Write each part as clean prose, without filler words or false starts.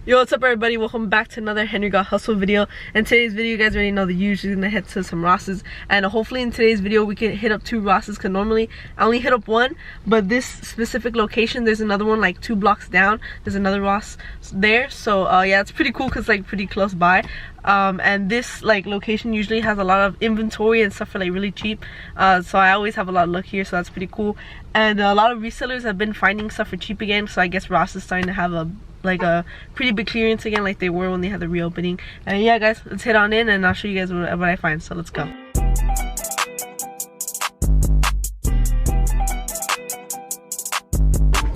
Yo, what's up everybody? Welcome back to another Henry Got Hustle video. In today's video, you guys already know the usual, gonna head to some Rosses, and hopefully in today's video we can hit up 2 Rosses, because normally I only hit up 1, but this specific location, there's another one like 2 blocks down. There's another Ross there, so yeah, it's pretty cool because like pretty close by. And this like location usually has a lot of inventory and stuff for like really cheap, so I always have a lot of luck here, so that's pretty cool. And a lot of resellers have been finding stuff for cheap again, so I guess Ross is starting to have a pretty big clearance again, like they were when they had the reopening. And yeah guys, let's head on in and I'll show you guys what I find, so let's go.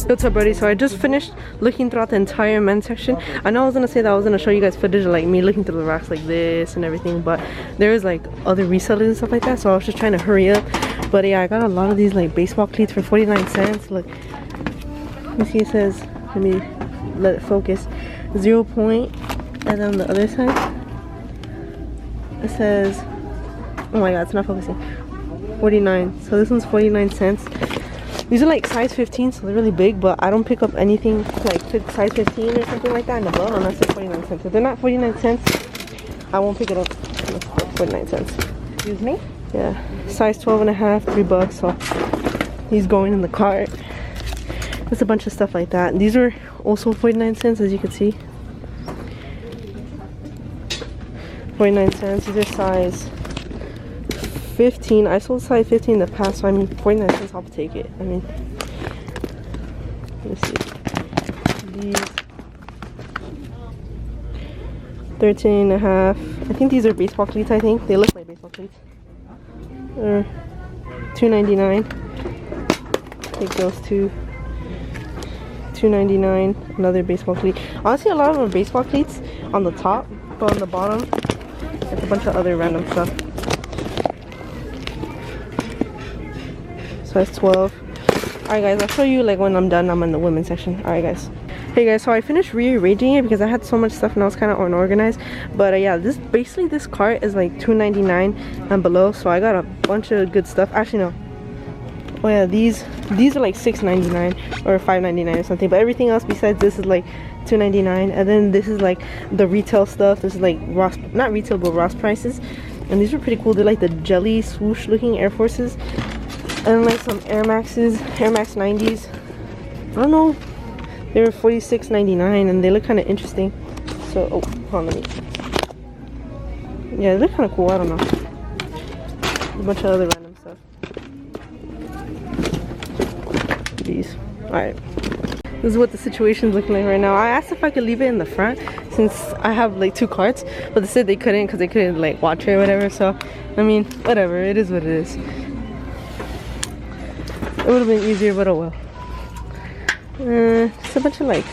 What's up buddy? So I just finished looking throughout the entire men's section. I know I was gonna say that I was gonna show you guys footage of like me looking through the racks like this and everything, but there is like other resellers and stuff like that, so I was just trying to hurry up. But yeah, I got a lot of these like baseball cleats for 49 cents. Look, you see it says, let me let it focus, 0 point, and then on the other side it says, oh my god, it's not focusing, 49. So this one's 49 cents. These are like size 15, so they're really big, but I don't pick up anything like size 15 or something like that in the above unless it's 49 cents. If they're not 49 cents, I won't pick it up. 49 cents. Excuse me? Yeah. Size 12 and a half, $3, so he's going in the cart. There's a bunch of stuff like that. These are also 49 cents, as you can see. 49 cents. These are size 15. I sold size 15 in the past, so I mean 49 cents, I'll take it. I mean, let me see. These 13 and a half. I think these are baseball cleats, I think. They look like baseball cleats. $2.99. Take those two. $2.99. Another baseball cleat. Honestly, a lot of them are baseball cleats on the top, but on the bottom it's a bunch of other random stuff. Size 12. Alright guys, I'll show you like when I'm done. I'm in the women's section. Alright guys. Hey guys, so I finished rearranging it because I had so much stuff and I was kind of unorganized. But yeah, this cart is like $2.99 and below, so I got a bunch of good stuff. Actually no, oh yeah, these are like $6.99 or $5.99 or something, but everything else besides this is like $2.99. And then this is like the retail stuff. This is like Ross, not retail but Ross prices, and these are pretty cool. They're like the jelly swoosh looking Air Forces, and like some Air Maxes, Air Max 90s. I don't know, they were $46.99 and they look kind of interesting. So oh, hold on, let me, yeah, they look kind of cool. I don't know, a bunch of other random stuff. These. Alright, this is what the situation's looking like right now. I asked if I could leave it in the front since I have like 2 carts, but they said they couldn't because they couldn't like watch it or whatever. So I mean, whatever, it is what it is. It would have been easier, but oh well. Just a bunch of like,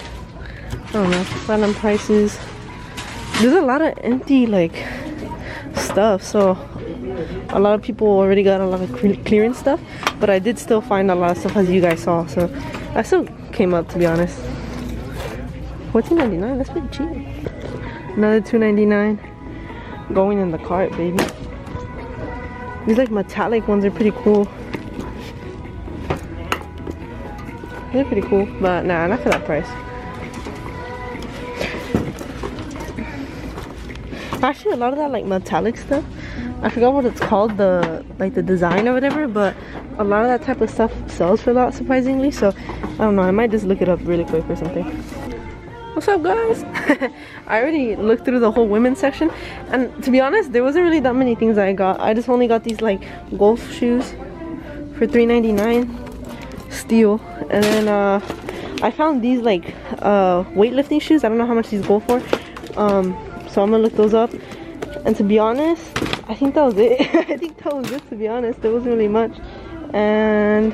I don't know, random prices. There's a lot of empty like stuff, so a lot of people already got a lot of clearance stuff, but I did still find a lot of stuff, as you guys saw, so I still came up, to be honest. $14.99, that's pretty cheap. Another $2.99 going in the cart, baby. These like metallic ones are pretty cool. They're pretty cool, but nah, not for that price. Actually, a lot of that like metallic stuff, I forgot what it's called, the like the design or whatever, but a lot of that type of stuff sells for a lot, surprisingly. So I don't know, I might just look it up really quick or something. What's up guys? I already looked through the whole women's section, and to be honest, there wasn't really that many things I got. I just only got these like golf shoes for $3.99 steel, and then I found these like weightlifting shoes. I don't know how much these go for, so I'm gonna look those up. And to be honest, I think that was it. I think that was it, to be honest. There wasn't really much, and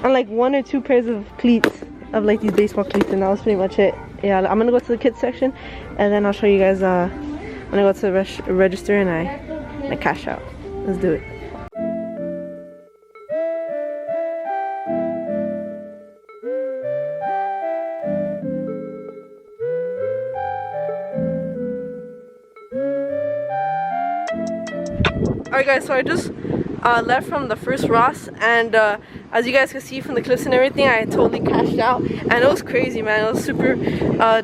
like 1 or 2 pairs of cleats, of like these baseball cleats, and that was pretty much it. Yeah, I'm gonna go to the kids section and then I'll show you guys when I go to the register and I cash out. Let's do it. Alright guys, so I just left from the first Ross, and as you guys can see from the clips and everything, I totally cashed out, and it was crazy, man. It was super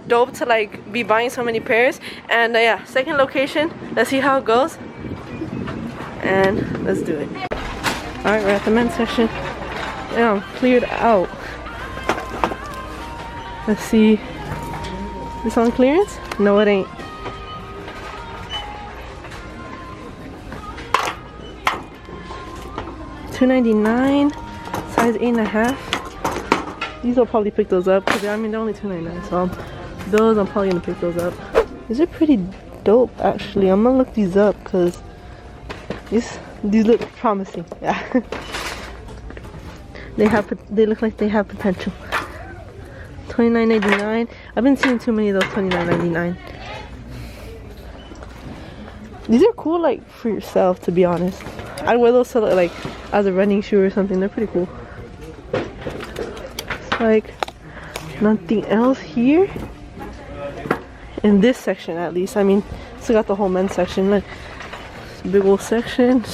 dope to like be buying so many pairs. And yeah, second location, let's see how it goes, and let's do it. Alright, we're at the men's section. Yeah, I'm cleared out. Let's see. This on clearance? No, it ain't. $2.99, size 8.5. These will probably pick those up because I mean they're only $2.99, so those I'm probably gonna pick those up. These are pretty dope actually. I'm gonna look these up because these look promising. Yeah, they look like they have potential. $29.99. I've been seeing too many of those $29.99. These are cool like for yourself, to be honest. I'd wear those to like as a running shoe or something. They're pretty cool. It's like nothing else here in this section, at least. I mean, still got the whole men's section. Like big old section,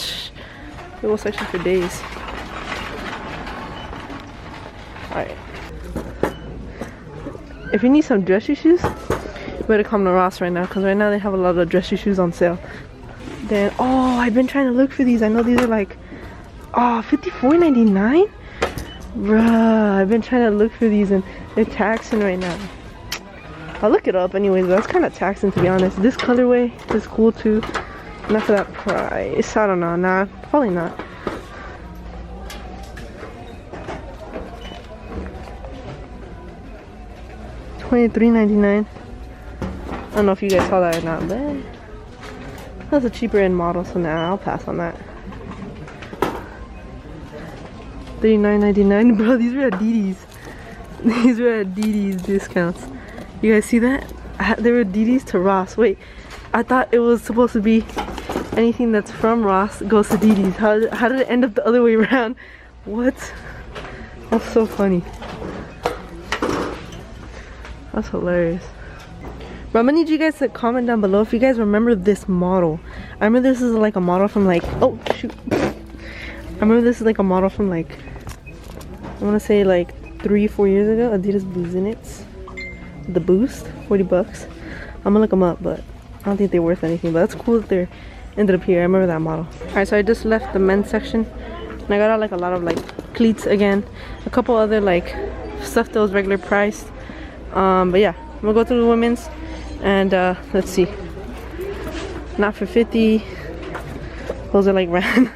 big old section for days. All right. If you need some dressy shoes, you better come to Ross right now, because right now they have a lot of dressy shoes on sale. Then, oh, I've been trying to look for these. I know these are like, oh, $54.99? Bruh, I've been trying to look for these and they're taxing right now. I'll look it up anyways, but that's kind of taxing, to be honest. This colorway is cool too. Not for that price. I don't know. Nah, probably not. $23.99. I don't know if you guys saw that or not, but that's a cheaper end model, so now I'll pass on that. $39.99. Bro, these were Adidas. These were Adidas discounts. You guys see that? They were Adidas to Ross. Wait, I thought it was supposed to be anything that's from Ross goes to Adidas. How did it end up the other way around? What? That's so funny. That's hilarious. But I'm gonna need you guys to comment down below if you guys remember this model. I remember this is like a model from like, oh shoot. I remember this is like a model from like, I wanna say like 3-4 years ago. Adidas Bluezinits. The Boost, 40 bucks. I'm gonna look them up, but I don't think they're worth anything. But that's cool that they're ended up here. I remember that model. Alright, so I just left the men's section. And I got out like a lot of like cleats again. A couple other like stuff that was regular priced. But yeah, I'm gonna go through the women's and let's see. Not for 50. Those are like random.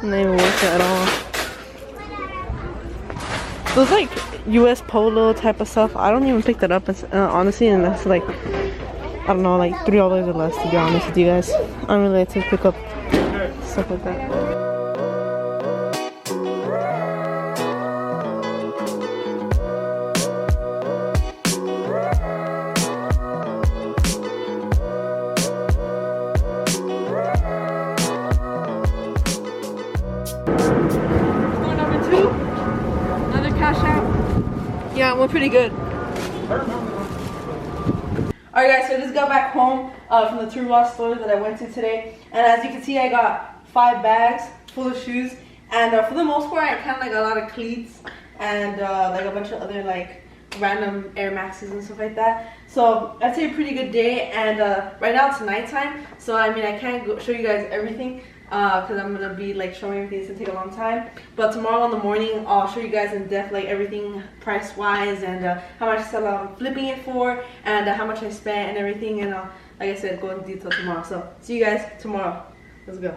Not even worth it at all. Those like US Polo type of stuff, I don't even pick that up honestly, and that's like, I don't know, like $3 or less, to be honest with you guys. I don't really like to pick up stuff like that. Yeah, we're pretty good. Alright guys, so I just got back home from the two Ross stores that I went to today. And as you can see, I got 5 bags full of shoes. And for the most part, I kind of like a lot of cleats and like a bunch of other like random Air Maxes and stuff like that. So I'd say a pretty good day. And right now it's nighttime, so I mean I can't show you guys everything. Because I'm gonna be like showing everything. It's gonna take a long time, but tomorrow in the morning I'll show you guys in depth like everything price wise and how much I'm flipping it for and how much I spent and everything, and I'll, like I said, go into detail tomorrow. So see you guys tomorrow. Let's go.